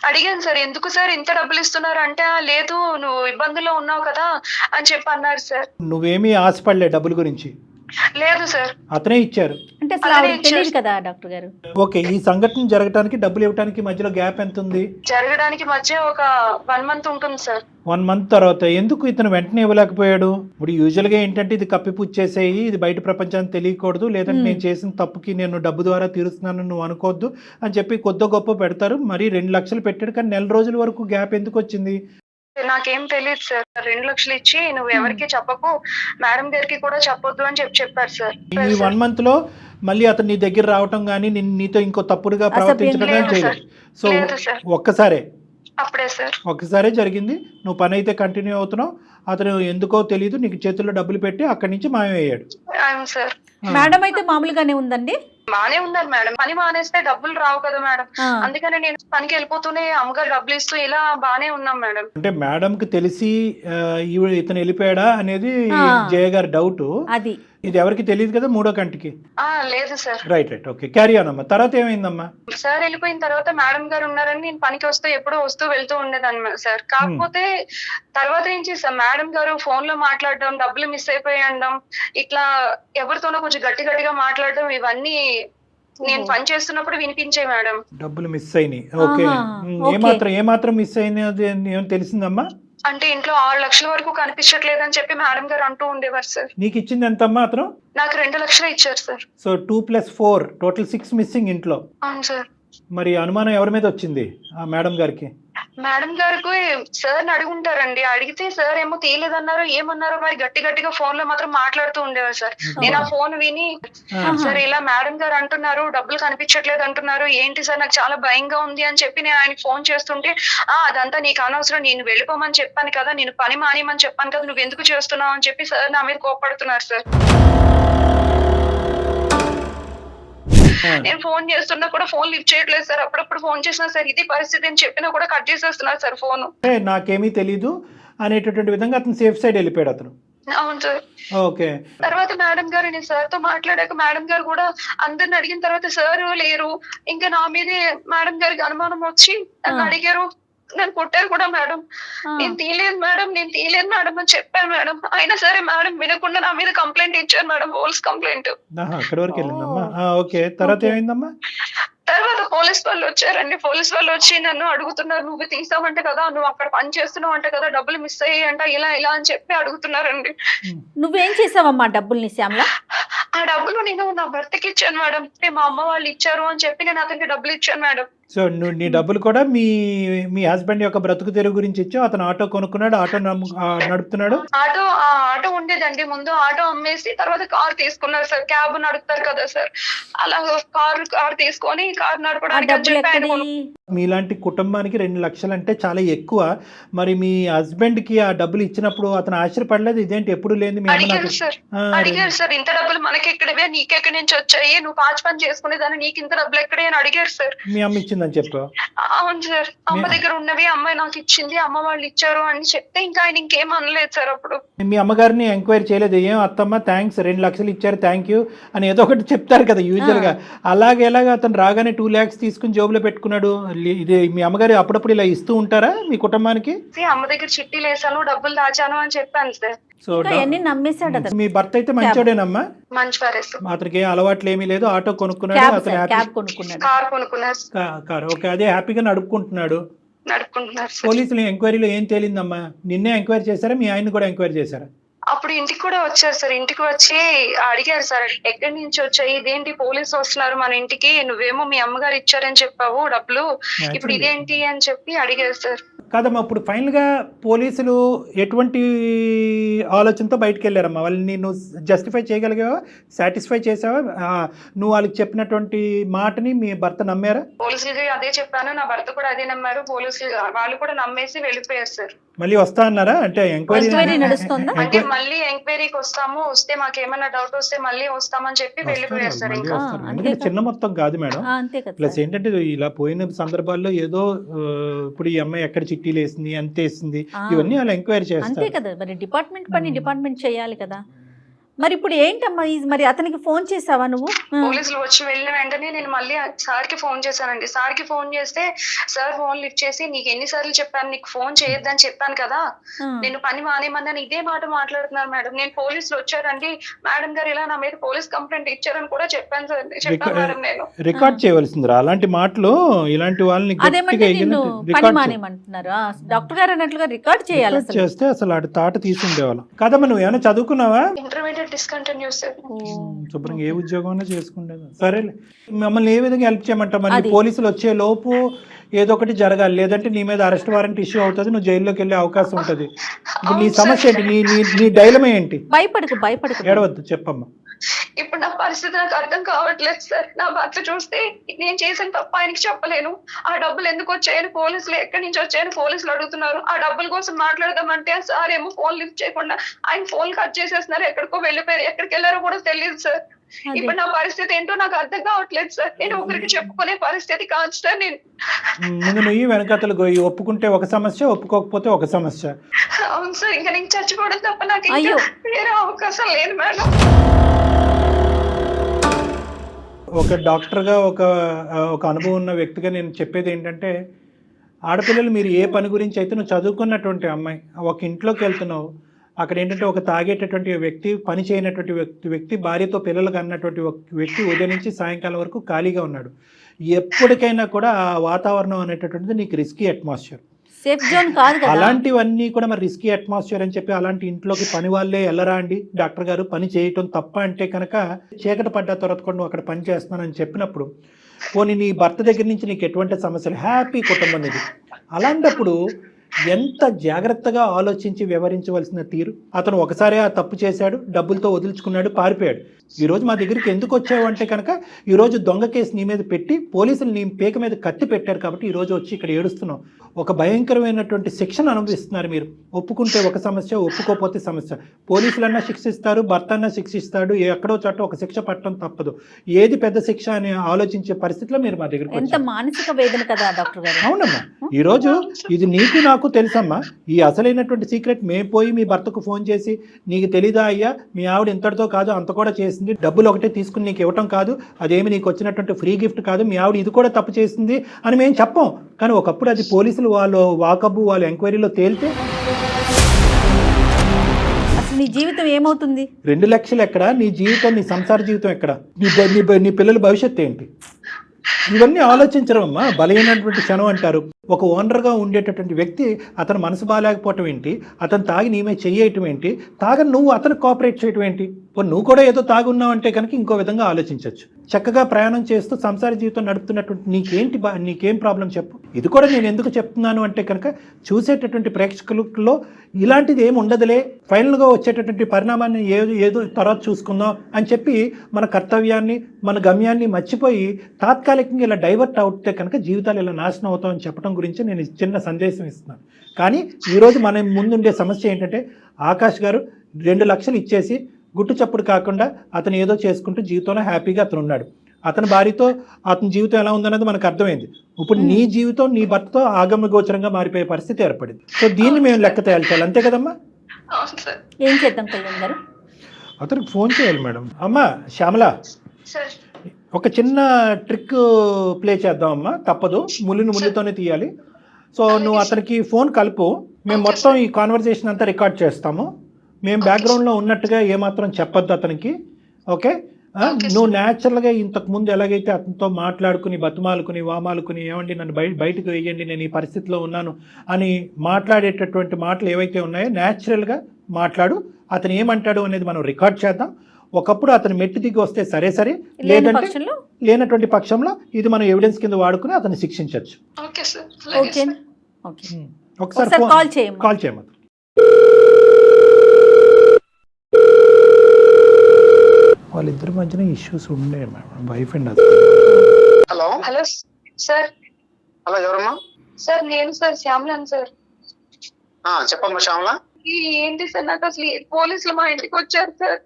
అడిగాను సార్, ఎందుకు సార్ ఇంత డబ్బులు ఇస్తున్నారు అంటే లేదు నువ్వు ఇబ్బందుల్లో ఉన్నావు కదా అని చెప్పి అన్నారు సార్. నువ్వేమీ ఆశపడలే డబ్బుల గురించి? లేదు సార్. అతనే ఇచ్చారు. అంటే అసలు అలానే ఆవిడకి తెలియదు కదా డాక్టర్ గారు. ఓకే, ఈ సంఘటన జరగడానికి డబ్బులు ఇవ్వడానికి మధ్యలో గ్యాప్ ఎంత ఉంది? జరగడానికి మధ్య ఒక 1 month ఉంటుంది సార్. 1 month తర్వాత ఎందుకు ఇతను వెంటనే ఇవ్వలేకపోయాడు? ఇప్పుడు యూజువల్గా ఏంటంటే ఇది కప్పిపుచ్చేసేయి, ఇది బయట ప్రపంచానికి తెలియకూడదు, లేదంటే నేను చేసిన తప్పుకి నేను డబ్బు ద్వారా తీరుస్తున్నాను నువ్వు అనుకోవద్దు అని చెప్పి కొద్ది గొప్ప పెడతారు. మరి 2 లక్షలు పెట్టాడు, కానీ నెల రోజుల వరకు గ్యాప్ ఎందుకు వచ్చింది? నాకేం తెలియదు సార్. 2 లక్షలు ఇచ్చి నువ్వు ఎవరికి చెప్పకు, మేడం గారికి కూడా చెప్పొద్దు అని చెప్పారు సార్. ఈ 1 month లో మళ్ళీ అతను నీ దగ్గర రావటం కానీ నీతో ఇంకో తప్పుడుగా ప్రవర్తించడం కానీ చేయలేదు. సో అప్పుడే సార్ ఒక్కసారే జరిగింది. నువ్వు పని అయితే కంటిన్యూ అవుతున్నావు, అతను ఎందుకో తెలియదు నీకు చేతుల్లో డబ్బులు పెట్టి అక్కడి నుంచి మాయమయ్యాడు. అవును సార్. మేడం అయితే మామూలుగానే ఉందండి. బానే ఉన్నారు మేడం. పని మానేస్తే డబ్బులు రావు కదా మేడం, అందుకని నేను పనికి వెళ్ళిపోతూనే అమ్మగారు డబ్బులు ఇస్తూ ఇలా బానే ఉన్నాం మేడం. అంటే మేడం కి తెలిసి ఇతను వెళ్ళిపోయాడా అనేది జయ గారి డౌట్. అది ఇది ఎవరికి తెలియదు కదా మూడో కంటికి. లేదు sir. Right, okay, carry on అమ్మా. తర్వాత ఏమైందమ్మా? సార్ వెళ్ళిపోయిన తర్వాత మేడం గారు ఉన్నారని నేను పనికి ఎప్పుడూ వస్తూ వెళ్తూ ఉండేదాన్ని సార్. కాకపోతే తర్వాత నుంచి సార్ మేడం గారు ఫోన్ లో మాట్లాడడం, డబ్బులు మిస్ అయిపోయడం, ఇట్లా ఎవరితోనో కొంచెం గట్టిగా మాట్లాడడం, ఇవన్నీ నేను పని చేస్తున్నప్పుడు వినిపించే మేడం. డబ్బులు మిస్ అయినాయి. ఓకే, ఏమాత్రం మిస్ అయినది ఏం తెలిసిందమ్మా? అంటే ఇంట్లో 6 లక్షల వరకు కనిపించట్లేదు అని చెప్పి మేడం గారు అంటూ ఉండేవారు సార్. నీకు ఇచ్చింది ఎంతమ్మా అతను? నాకు 2 లక్షలు ఇచ్చారు సార్. సో 2 + 4 టోటల్ 6 మిస్సింగ్ ఇంట్లో. అవును సార్. మరి అనుమానం ఎవరి మీద వచ్చింది ఆ మేడం గారికి? మేడం గారికి సార్ అడుగుంటారండి. అడిగితే సార్ ఏమో తీయలేదన్నారు, ఏమన్నారో మరి గట్టిగా ఫోన్ లో మాత్రం మాట్లాడుతూ ఉండేవారు సార్. నేను ఆ ఫోన్ విని సార్ ఇలా మేడం గారు అంటున్నారు, డబ్బులు కనిపించట్లేదు అంటున్నారు, ఏంటి సార్ నాకు చాలా భయంగా ఉంది అని చెప్పి నేను ఆయనకి ఫోన్ చేస్తుంటే, అదంతా నీకు అనవసరం, నేను వెళ్ళిపోమని చెప్పాను కదా, నేను పని మానేయమని చెప్పాను కదా, నువ్వు ఎందుకు చేస్తున్నావు అని చెప్పి సార్ నా మీద కోపడుతున్నారు సార్. నేను ఫోన్ చేస్తున్నా కూడా ఫోన్ లిఫ్ట్ చేయట్లేదు సార్. అప్పుడప్పుడు ఫోన్ చేసినా సార్ ఇదే పరిస్థితి అని చెప్పినా కూడా కట్ చేసేస్తున్నారు సార్ ఫోన్. నాకేమీ తెలీదు అనేటటువంటి విధంగా అతను సేఫ్ సైడ్ వెళ్ళిపోయాడు అతను. అవును సార్. ఓకే. తర్వాత మేడం గారు నేను సార్ తో మాట్లాడాక మేడం గారు కూడా అందరిని అడిగిన తర్వాత సార్ లేరు, ఇంకా నా మీదే మేడం గారికి అనుమానం వచ్చి నన్ను అడిగారు, నన్ను కొట్టారు కూడా మేడం. నేను తీయలేదు మేడం అని చెప్పాను మేడం. అయినా సరే మేడం వినకుండా నా మీద కంప్లైంట్ ఇచ్చారు మేడం, పోలీస్ కంప్లైంట్. అక్కడి వరకు వెళ్ళిందమ్మా. ఓకే, తర్వాత ఏమైందమ్మా? తర్వాత పోలీస్ వాళ్ళు వచ్చారండి. పోలీస్ వాళ్ళు వచ్చి నన్ను అడుగుతున్నారు, నువ్వు తీసావంటే కదా, నువ్వు అక్కడ పని చేస్తున్నావు అంటే కదా, డబ్బులు మిస్ అయ్యాయంట, ఇలా అని చెప్పి అడుగుతున్నారండి. నువ్వేం చేసావమ్మా డబ్బుల్ని శ్యామల? ఆ డబ్బులు నేను నా భర్తకి ఇచ్చాను మేడం. మా అమ్మ వాళ్ళు ఇచ్చారు అని చెప్పి నేను అతనికి డబ్బులు ఇచ్చాను మేడం. సో నువ్వు నీ డబ్బులు కూడా మీ హస్బెండ్ యొక్క బ్రతుకు తెరువు గురించి ఇచ్చావు. అతను ఆటో కొనుక్కున్నాడు, ఆటో నడుపుతున్నాడు. ఆటో ఉండేదండి ముందు, ఆటో అమ్మేసి తర్వాత కార్ తీసుకున్నారు సార్. క్యాబ్ నడుపుతారు కదా సార్, అలా కార్ తీసుకొని కార్ నడపడానికి. మీలాంటి కుటుంబానికి 2 లక్షలు అంటే చాలా ఎక్కువ. మరి మీ హస్బెండ్ కి ఆ డబ్బులు ఇచ్చినప్పుడు అతను ఆశ్చర్యపడలేదు? ఇదేంటి ఎప్పుడు లేదు? అడిగారు సార్, ఇంత డబ్బులు మనకి ఎక్కడవే, నీకెక్కడి నుంచి వచ్చాయి, నువ్వు పాచి పని చేసుకునేదాన్ని, నీకు ఇంత డబ్బులు ఎక్కడే అని అడిగారు సార్. మీ అమ్మ ఇచ్చిందని చెప్పా? అవును సార్, అమ్మ దగ్గర ఉన్నవి అమ్మాయి నాకు ఇచ్చింది, అమ్మ వాళ్ళు ఇచ్చారు అని చెప్తే ఇంకా ఆయన ఇంకేం అనలేదు సార్. అప్పుడు మీ అమ్మగారిని ఎంక్వైరీ చేయలేదు? ఏం అత్తమ్మ థ్యాంక్స్ 2 లక్షలు ఇచ్చారు, థ్యాంక్ యూ అని ఏదో ఒకటి చెప్తారు కదా యూజువల్ గా. ఎలాగ అతను రాగానే 2 lakhs తీసుకుని జోబులో పెట్టుకున్నాడు? ఇది మీ అమ్మగారు అప్పుడప్పుడు ఇలా ఇస్తూ ఉంటారా మీ కుటుంబానికి? అమ్మ దగ్గర చిట్టీలు వేసాను, డబ్బులు దాచాను అని చెప్పాను సార్. సో మీ భర్త అయితే మంచోడేనమ్మా? మంచివారే సార్. అతనికి ఏ అలవాట్లు ఏమీ లేదు, ఆటో కొనుక్కున్నాడు, అతను కార్ కొనుక్కున్నారు. ఓకే, అదే హ్యాపీగా నడుపుకుంటున్నాడు. పోలీసులు ఎంక్వైరీలో ఏం తేలిందమ్మా? నిన్నే ఎంక్వైరీ చేశారా, మీ ఆయన కూడా ఎంక్వైరీ చేశారా? అప్పుడు ఇంటికి కూడా వచ్చారు సార్. ఇంటికి వచ్చి అడిగారు సార్, ఎక్కడి నుంచి వచ్చాయి, ఇదేంటి పోలీసు వస్తున్నారు మన ఇంటికి, నువ్వేమో మీ అమ్మగారు ఇచ్చారని చెప్పావు డబ్బులు, ఇప్పుడు ఇదేంటి అని చెప్పి అడిగారు సార్. కాదమ్మా, ఇప్పుడు ఫైనల్ గా పోలీసులు ఎటువంటి ఆలోచనతో బయటకు వెళ్ళారమ్మా? వాళ్ళని నువ్వు జస్టిఫై చేయగలిగావా, సాటిస్ఫై చేసావా? నువ్వు వాళ్ళకి చెప్పినటువంటి మాటని మీ భర్త నమ్మారా? పోలీసులకి అదే చెప్పాను, నా భర్త కూడా అదే నమ్మారు. పోలీసులు వాళ్ళు కూడా నమ్మేసి వెళ్ళిపోయారు సార్. మళ్ళీ వస్తా అన్నారా? అంటే ఎంక్వైరీ నడుస్తుందా? అంటే మళ్ళీ ఎంక్వైరీకి వస్తాము, వస్తే మాకేమైనా డౌట్ వస్తే మళ్ళీ వస్తామని చెప్పి వెళ్ళిపోయారు సార్. ఇంకా ఎందుకంటే చిన్న మొత్తం కాదు మేడం. ప్లస్ ఏంటంటే ఇలా పోయిన సందర్భాల్లో ఏదో ఇప్పుడు ఈ అమ్మాయి ఎక్కడ చిట్టీలు వేసింది, ఎంత వేసింది, ఇవన్నీ అలా ఎంక్వైరీ చేస్తారు. అంతే కదా, మరి డిపార్ట్మెంట్ పని డిపార్ట్మెంట్ చేయాలి కదా. మరి ఇప్పుడు ఏంటమ్మా మరి అతనికి ఫోన్ చేసావా నువ్వు? పోలీసులు వచ్చి వెళ్ళిన వెంటనే నేను మళ్ళీ సార్ కి ఫోన్ చేశానండి. సార్ కి ఫోన్ చేస్తే సార్ ఫోన్ లిఫ్ట్ చేసి, నీకు ఎన్నిసార్లు చెప్పాను నీకు ఫోన్ చేయొద్దని చెప్పాను కదా, నేను పని మానేమన్నాను, ఇదే మాట మాట్లాడుతున్నారు మేడం. నేను పోలీసులు వచ్చారండి, మేడం గారు ఇలా నా మీద పోలీస్ కంప్లైంట్ ఇచ్చారని కూడా చెప్పాను మేడం. నేను రికార్డ్ చేయవలసిందిరా అలాంటి మాటలు, ఇలాంటి వాళ్ళని అదేమంటే నిన్ను పని మానేమంటున్నారా? డాక్టర్ గారు అన్నట్లుగా రికార్డ్ చేయాలి. చేస్తే అసలు ఆడి తాట తీసుండేవాళ్ళం కదమ్మా. నువ్వు ఏమైనా చదువుకున్నావా? Intermediate discontinue sir. శుభ్రంగా ఏ ఉద్యోగం చేసుకుంటేది. సరేలే, మమ్మల్ని ఏ విధంగా హెల్ప్ చేయమంటావు? మరి పోలీసులు వచ్చే లోపు ఏదో ఒకటి జరగాలి, లేదంటే నీ మీద అరెస్ట్ వారెంట్ ఇష్యూ అవుతుంది, నువ్వు జైల్లోకి వెళ్ళే అవకాశం ఉంటుంది. ఇప్పుడు నీ సమస్య ఏంటి? నీ డైలమా ఏంటి? భయపడకు ఏడవద్దు, చెప్పమ్మా. ఇప్పుడు నా పరిస్థితి నాకు అర్థం కావట్లేదు సార్. నా భర్త చూస్తే నేను చేసిన తప్ప ఆయనకి చెప్పలేను. ఆ డబ్బులు ఎందుకు వచ్చాయని పోలీసులు, ఎక్కడి నుంచి వచ్చాయని పోలీసులు అడుగుతున్నారు. ఆ డబ్బుల కోసం మాట్లాడదామంటే సార్ ఏమో ఫోన్ లిఫ్ట్ చేయకుండా ఆయన ఫోన్ కట్ చేసేస్తున్నారు. ఎక్కడికో వెళ్ళిపోయారు, ఎక్కడికి వెళ్ళారో కూడా తెలియదు సార్. ఇప్పుడు నా పరిస్థితి ఏంటో నాకు అర్థం కావట్లేదు సార్. నేను ఒకరికి చెప్పుకునే పరిస్థితి కాదు సార్. నేను ముందు నువ్వు వెనకతలు గోయి, ఒప్పుకుంటే ఒక సమస్య, ఒప్పుకోకపోతే ఒక సమస్య. అవును సార్, ఇంకా నేను చచ్చిపోవడం తప్ప నాకు వేరే అవకాశం లేదు మేడం. ఒక డాక్టర్గా ఒక అనుభవం ఉన్న వ్యక్తిగా నేను చెప్పేది ఏంటంటే, ఆడపిల్లలు మీరు ఏ పని గురించి అయితే నువ్వు చదువుకున్నటువంటి అమ్మాయి ఒక ఇంట్లోకి వెళ్తున్నావు, అక్కడ ఏంటంటే ఒక తాగేటటువంటి వ్యక్తి, పని చేయనటువంటి వ్యక్తి, భార్యతో పిల్లలకు అన్నటువంటి వ్యక్తి ఉదయం నుంచి సాయంకాలం వరకు ఖాళీగా ఉన్నాడు. ఎప్పటికైనా కూడా ఆ వాతావరణం అనేటటువంటిది నీకు రిస్కీ అట్మాస్ఫియర్, సేఫ్ జోన్ కాదు కదా. అలాంటివన్నీ కూడా మరి రిస్కీ అట్మాస్ఫియర్ అని చెప్పి అలాంటి ఇంట్లోకి పని వాళ్ళే వెళ్ళరా అండి? డాక్టర్ గారు పని చేయటం తప్ప అంటే కనుక చీకటి పడ్డ తర్వాత కూడా నువ్వు అక్కడ పని చేస్తున్నానని చెప్పినప్పుడు, పోనీ నీ భర్త దగ్గర నుంచి నీకు ఎటువంటి సమస్యలు, హ్యాపీ కుటుంబం ఇది. అలాంటప్పుడు ఎంత జాగ్రత్తగా ఆలోచించి వ్యవహరించవలసిన తీరు. అతను ఒకసారి ఆ తప్పు చేశాడు, డబ్బులతో వదిలించుకున్నాడు, పారిపోయాడు. ఈరోజు మా దగ్గరికి ఎందుకు వచ్చావు అంటే కనుక, ఈరోజు దొంగ కేసు నీ మీద పెట్టి పోలీసులు నీ పేక మీద కత్తి పెట్టారు కాబట్టి ఈరోజు వచ్చి ఇక్కడ ఏడుస్తున్నావు. ఒక భయంకరమైనటువంటి శిక్షను అనుభవిస్తున్నారు మీరు. ఒప్పుకుంటే ఒక సమస్య, ఒప్పుకోకపోతే సమస్య. పోలీసులన్నా శిక్షిస్తారు, భర్త అన్నా శిక్షిస్తాడు, ఎక్కడో చోట ఒక శిక్ష పట్టడం తప్పదు. ఏది పెద్ద శిక్ష అని ఆలోచించే పరిస్థితిలో మీరు మా దగ్గరికి వచ్చారు. మానసిక వేదన కదా డాక్టర్ గారు. అవునమ్మా, ఈరోజు ఇది నీకు నాకు తెలుసమ్మా. ఈ అసలైనటువంటి సీక్రెట్ మేము పోయి మీ భర్తకు ఫోన్ చేసి, నీకు తెలీదా అయ్యా మీ ఆవిడ ఇంతటితో కాదు అంత కూడా చేసింది, డబ్బులు ఒకటే తీసుకుని నీకు ఇవ్వటం కాదు, అదేమి నీకు వచ్చినటువంటి ఫ్రీ గిఫ్ట్ కాదు, మీ ఆవిడ ఇది కూడా తప్పు చేసింది అని మేము చెప్పాం. కానీ ఒకప్పుడు అది పోలీసులు వాళ్ళు వాకబు వాళ్ళు ఎంక్వైరీలో తేలితే అసలు నీ జీవితం ఏమవుతుంది? 2 లక్షలు ఎక్కడ, నీ జీవితం, నీ సంసార జీవితం ఎక్కడ, నీ పిల్లల భవిష్యత్తు ఏంటి? ఇవన్నీ ఆలోచించడం అమ్మా. బలహీనటువంటి క్షణం అంటారు. ఒక ఓనర్గా ఉండేటటువంటి వ్యక్తి అతను మనసు బాగాలేకపోవటం ఏంటి, అతను తాగి నీమే చెయ్యటం ఏంటి, తాగని నువ్వు అతను కోఆపరేట్ చేయటం ఏంటి? నువ్వు కూడా ఏదో తాగున్నావు అంటే కనుక ఇంకో విధంగా ఆలోచించవచ్చు. చక్కగా ప్రయాణం చేస్తూ సంసార జీవితం నడుపుతున్నటువంటి నీకేం ప్రాబ్లం చెప్పు. ఇది కూడా నేను ఎందుకు చెప్తున్నాను అంటే కనుక, చూసేటటువంటి ప్రేక్షకులలో ఇలాంటిది ఏమి ఉండదులే, ఫైనల్గా వచ్చేటటువంటి పరిణామాన్ని ఏదో తర్వాత చూసుకుందాం అని చెప్పి మన కర్తవ్యాన్ని, మన గమ్యాన్ని మర్చిపోయి తాత్కాలికంగా ఇలా డైవర్ట్ అవుతే కనుక జీవితాలు ఇలా నాశనం అవుతామని చెప్పడం గురించి నేను చిన్న సందేశం ఇస్తున్నాను. కానీ ఈరోజు మన ముందుండే సమస్య ఏంటంటే, ఆకాష్ గారు 2 లక్షలు ఇచ్చేసి గుట్టు చప్పుడు కాకుండా అతను ఏదో చేసుకుంటూ జీవితంలో హ్యాపీగా అతను ఉన్నాడు. అతని భార్యతో అతని జీవితం ఎలా ఉందన్నది మనకు అర్థమైంది. ఇప్పుడు నీ జీవితం నీ భర్తతో ఆగమ్య గోచరంగా మారిపోయే పరిస్థితి ఏర్పడింది. సో దీన్ని మేము లెక్క తేల్చాలి, అంతే కదమ్మా? ఏం చేద్దాం కళ్యాణ్ గారు? అతనికి ఫోన్ చేయాలి మేడం. అమ్మా శ్యామల, ఒక చిన్న ట్రిక్ ప్లే చేద్దాం అమ్మా, తప్పదు, ముళ్ళుతోనే తీయాలి. సో నువ్వు అతనికి ఫోన్ కలుపు, మేము మొత్తం ఈ కాన్వర్జేషన్ అంతా రికార్డ్ చేస్తాము. మేము బ్యాక్గ్రౌండ్లో ఉన్నట్టుగా ఏమాత్రం చెప్పొద్దు అతనికి, ఓకే? నువ్వు న్యాచురల్గా ఇంతకుముందు ఎలాగైతే అతనితో మాట్లాడుకుని బతుమాలుకుని వామాలుకుని, ఏమండి నన్ను బయటకు వేయండి, నేను ఈ పరిస్థితిలో ఉన్నాను అని మాట్లాడేటటువంటి మాటలు ఏవైతే ఉన్నాయో న్యాచురల్గా మాట్లాడు. అతను ఏమంటాడు అనేది మనం రికార్డ్ చేద్దాం. ఒకప్పుడు అతను మెట్టు దిగి వస్తే సరే, లేదంటే లేనటువంటి పక్షంలో ఇది మనం ఎవిడెన్స్ కింద వాడుకుని అతన్ని శిక్షించవచ్చు. ఒకసారి కాల్ చేయమని. వాళ్ళిద్దరి మధ్యన ఇష్యూస్ ఉండే madam, wife and husband. Hello sir. Hello, ఎవరమ్మా? సార్ నేను సార్ శ్యామలాన్ సార్. చెప్పమ్మా శ్యామల. ఏంటి సార్, నాకు అసలు పోలీసులు మా ఇంటికి వచ్చారు సార్.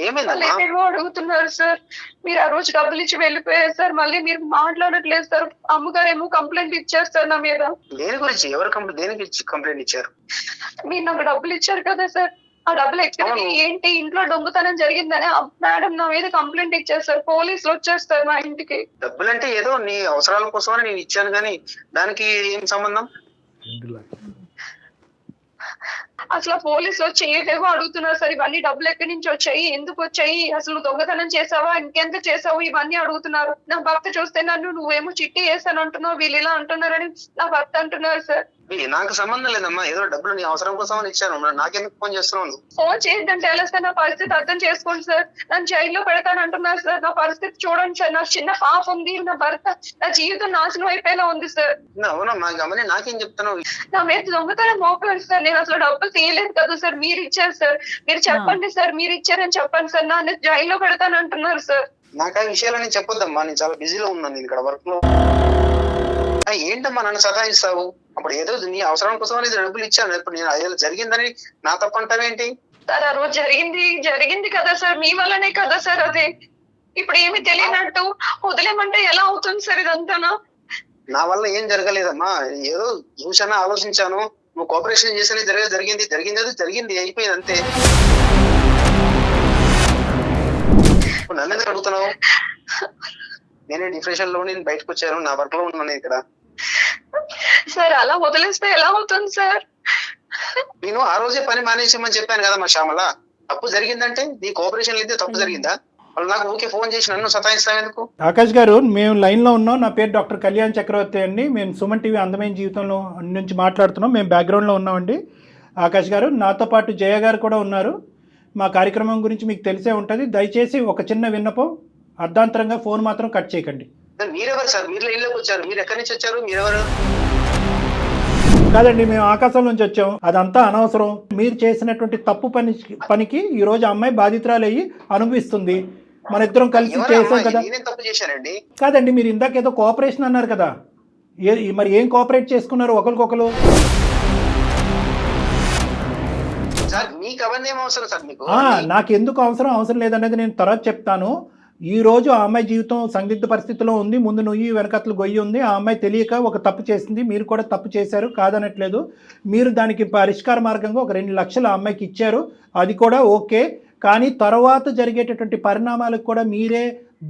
ఏమైందమ్మా? అడుగుతున్నారు సార్, మీరు ఆ రోజు డబ్బులు ఇచ్చి వెళ్ళిపోయారు సార్, మళ్ళీ మీరు మాట్లాడట్లేదు సార్. అమ్మగారు ఏమో కంప్లైంట్ ఇచ్చారు సార్ నా మీద. దేని గురించి? ఎవరు దేనికి కంప్లైంట్ ఇచ్చారు? మీరు నాకు డబ్బులు ఇచ్చారు కదా సార్, ఆ డబ్బులు ఎక్కడికి ఏంటి ఇంట్లో దొంగతనం జరిగిందని మేడం నా మీద కంప్లైంట్ ఇచ్చేస్తారు, పోలీసులు వచ్చేస్తారు మా ఇంటికి. డబ్బులంటే ఏదో నీ అవసరాల కోసమని నేను ఇచ్చాను కానీ దానికి ఏం సంబంధం? అసలు పోలీసులు వచ్చి ఏదేవో అడుగుతున్నారు సార్, ఇవన్నీ డబ్బులు ఎక్కడి నుంచి వచ్చాయి, ఎందుకు వచ్చాయి, అసలు దొంగతనం చేసావా, ఇంకెంత చేసావు, ఇవన్నీ అడుగుతున్నారు. నా భర్త చూస్తే నన్ను నువ్వేమో చిట్టి వేసాను అంటున్నావు, వీళ్ళు ఇలా అంటున్నారని నా భర్త అంటున్నారు సార్. నాకు సంబంధం లేదమ్మా, ఏదో డబ్బులు నీ అవసరం కోసం అని ఇచ్చాను, నాకెందుకు ఫోన్ చేస్తున్నావు? ఫోన్ చేయొద్దంటే ఎలా సార్, నా పరిస్థితి అర్థం చేసుకోండి సార్, నన్ను జైల్లో పెడతాను అంటున్నారు సార్, నా పరిస్థితి చూడండి సార్, నాకు చిన్న పాప ఉంది, నా భర్త, నా జీవితం నాశనం అయిపోయేలా ఉంది సార్. అవునమ్మా, గమని నాకేం చెప్తున్నావు? నా మీద దొంగతనం మోపలేదు సార్, నేను అసలు డబ్బులు తీయలేదు కదా సార్, మీరు ఇచ్చారు సార్, మీరు చెప్పండి సార్, మీరు ఇచ్చారని చెప్పండి సార్, నన్ను జైల్లో పెడతాను అంటున్నారు సార్. నాకు ఆ విషయాలని చెప్పొద్దమ్మా, నేను చాలా బిజీలో ఉన్నాను ఇక్కడ వర్క్ లో. ఏంటమ్మా నన్ను సతాయిస్తావు? అప్పుడు ఏదో నీ అవసరం కోసం అనేది డబ్బులు ఇచ్చాను, ఇప్పుడు నేను అదే జరిగిందని నా తప్పంటావేంటి? సార్ ఆ రోజు జరిగింది కదా సార్, మీ వల్లనే కదా సార్ అదే. ఇప్పుడు ఏమి తెలియనట్టు వదిలేమంటే ఎలా అవుతుంది సార్ ఇదంతానా? నా వల్ల ఏం జరగలేదమ్మా, ఏదో చూసాను, ఆలోచించాను, నువ్వు కోఆపరేషన్ చేసేది జరిగింది అయిపోయింది అంతే. నన్ను ఎందుకు అడుగుతున్నావు? నేనే డిప్రెషన్ లో నేను బయటకు వచ్చాను, నా వర్క్ లో ఉన్నాను ఇక్కడ. సార్ అలా వదిలేస్తే ఎలా అవుతుంది సార్? నేను ఆ రోజే పని మానేసేమని చెప్పాను కదా మా శ్యామల. తప్పు జరిగిందంటే నీ కోఆపరేషన్ అయితే తప్పు జరిగిందా? వాళ్ళు నాకు ఊకే ఫోన్ చేసి నన్ను సతాయిస్తావు ఎందుకు? ఆకాష్ గారు, మేము లైన్లో ఉన్నాం. నా పేరు డాక్టర్ కళ్యాణ్ చక్రవర్తి అండి. మేము సుమన్ టీవీ అందమైన జీవితంలో నుంచి మాట్లాడుతున్నాం. మేము బ్యాక్గ్రౌండ్లో ఉన్నామండి. ఆకాష్ గారు, నాతో పాటు జయ గారు కూడా ఉన్నారు. మా కార్యక్రమం గురించి మీకు తెలిసే ఉంటుంది. దయచేసి ఒక చిన్న విన్నపం, అర్ధాంతరంగా ఫోన్ మాత్రం కట్ చేయకండి. మీరెవరు సార్? మీరు లైన్లోకి వచ్చారు, మీరు ఎక్కడి నుంచి వచ్చారు? మీరెవరు? కాదండి, మేము ఆకాశం నుంచి వచ్చాం. అదంతా అనవసరం. మీరు చేసినటువంటి తప్పు పనికి ఈ రోజు అమ్మాయి బాధితురాలు అయ్యి అనుభవిస్తుంది. మన ఇద్దరం కలిసి చేసాం కదా. తప్పు చేశానండి? కాదండి, మీరు ఇందాక ఏదో కోఆపరేషన్ అన్నారు కదా, మరి ఏం కోఆపరేట్ చేసుకున్నారు ఒకరికొకరు? నాకు ఎందుకు అవసరం లేదనేది నేను తర్వాత చెప్తాను. ఈ రోజు ఆ అమ్మాయి జీవితం సందిగ్ధ పరిస్థితిలో ఉంది. ముందు నుయ్యి వెనకట్లు గొయ్యి ఉంది. ఆ అమ్మాయి తెలియక ఒక తప్పు చేసింది. మీరు కూడా తప్పు చేశారు, కాదనట్లేదు. మీరు దానికి పరిష్కార మార్గంగా ఒక 2 లక్షలు ఆ అమ్మాయికి ఇచ్చారు, అది కూడా ఓకే. కానీ తర్వాత జరిగేటటువంటి పరిణామాలకు కూడా మీరే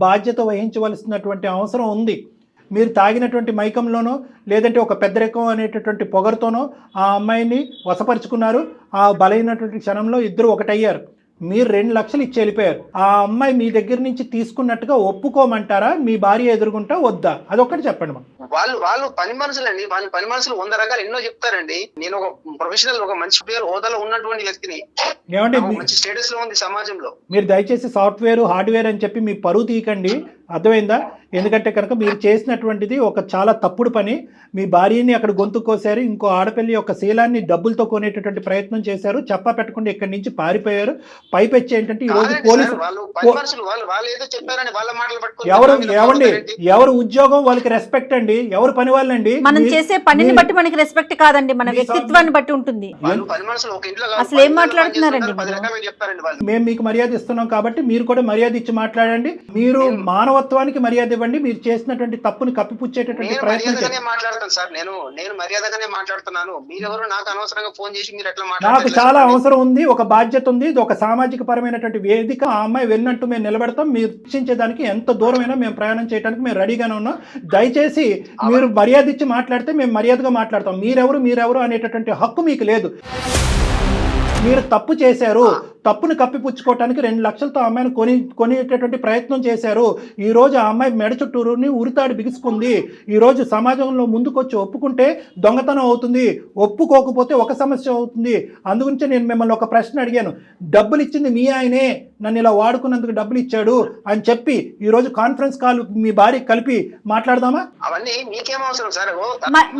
బాధ్యత వహించవలసినటువంటి అవసరం ఉంది. మీరు తాగినటువంటి మైకంలోనో లేదంటే ఒక పెద్దరికం అనేటటువంటి పొగరుతోనో ఆ అమ్మాయిని వశపరుచుకున్నారు. ఆ బలైనటువంటి క్షణంలో ఇద్దరు ఒకటయ్యారు. మీరు 2 లక్షలు ఇచ్చి వెళ్ళిపోయారు. ఆ అమ్మాయి మీ దగ్గర నుంచి తీసుకున్నట్టుగా ఒప్పుకోమంటారా? మీ భార్య ఎదురుగుంటా వద్దా? అదొక్కటి చెప్పండి. వాళ్ళు పని మనుషులండి. వాళ్ళ పని మనుషులు 100 రకాలు ఎన్నో చెప్తారండి. నేను ఒక ప్రొఫెషనల్, ఒక మంచి పేరు హోదాలో ఉన్నటువంటి వ్యక్తిని. ఏమండి, మంచి స్టేటస్ లో ఉంది సమాజంలో. మీరు దయచేసి సాఫ్ట్వేర్ హార్డ్వేర్ అని చెప్పి మీ పరువు తీయకండి, అర్థమైందా? ఎందుకంటే కనుక మీరు చేసినటువంటిది ఒక చాలా తప్పుడు పని. మీ భార్యని అక్కడ గొంతు కోసారు. ఇంకో ఆడపిల్లి యొక్క శీలాన్ని డబ్బులతో కొనేటటువంటి ప్రయత్నం చేశారు. చెప్పా పెట్టకుండా ఇక్కడి నుంచి పారిపోయారు. పైపెచ్చి ఏంటంటే ఈ రోజు పోలీసు ఎవరు ఉద్యోగం వాళ్ళకి రెస్పెక్ట్ అండి, ఎవరు పని వాళ్ళండి. మనం చేసే పనిని బట్టి మనకి రెస్పెక్ట్ కాదండి, మన వ్యక్తిత్వాన్ని బట్టి ఉంటుంది. అసలు ఏం మాట్లాడుతున్నారండి? మేము మీకు మర్యాద ఇస్తున్నాం కాబట్టి మీరు కూడా మర్యాద ఇచ్చి మాట్లాడండి. మీరు మానవత్వానికి మర్యాద ఇవ్వండి. మీరు చేసినటువంటి తప్పుని కప్పిపుచ్చేటటువంటి ప్రయత్నం మాట్లాడతాను సార్. నేను మర్యాదగానే మాట్లాడుతున్నాను. మీరెవరు నాకు అనవసరంగా ఫోన్ చేసి మీరు ఎట్లా నాకు చాలా అవసరం ఉంది, ఒక బాధ్యత ఉంది, ఇది ఒక సామాజిక పరమైనటువంటి వేదిక. ఆ అమ్మాయి వెళ్ళినట్టు మేము నిలబెడతాం. మీరు రక్షించేదానికి ఎంత దూరమైనా మేము ప్రయాణం చేయడానికి మేము రెడీగానే ఉన్నాం. దయచేసి మీరు మర్యాద ఇచ్చి మాట్లాడితే మేము మర్యాదగా మాట్లాడతాం. మీరెవరు అనేటటువంటి హక్కు మీకు లేదు. మీరు తప్పు చేశారు, తప్పును కప్పిపుచ్చుకోవటానికి 2 లక్షలతో అమ్మాయిని కొనేటటువంటి ప్రయత్నం చేశారు. ఈరోజు ఆ అమ్మాయి మెడ చుట్టూరుని ఉరితాడు బిగుసుకుంది. ఈరోజు సమాజంలో ముందుకొచ్చి ఒప్పుకుంటే దొంగతనం అవుతుంది, ఒప్పుకోకపోతే ఒక సమస్య అవుతుంది. అందుగురించి నేను మిమ్మల్ని ఒక ప్రశ్న అడిగాను. డబ్బులు ఇచ్చింది మీ ఆయనే, నన్ను ఇలా వాడుకున్నందుకు డబ్బులు ఇచ్చాడు అని చెప్పి ఈరోజు కాన్ఫరెన్స్ కాల్ మీ భార్య కలిపి మాట్లాడదామా? అవన్నీ మీకేం అవసరం సార్?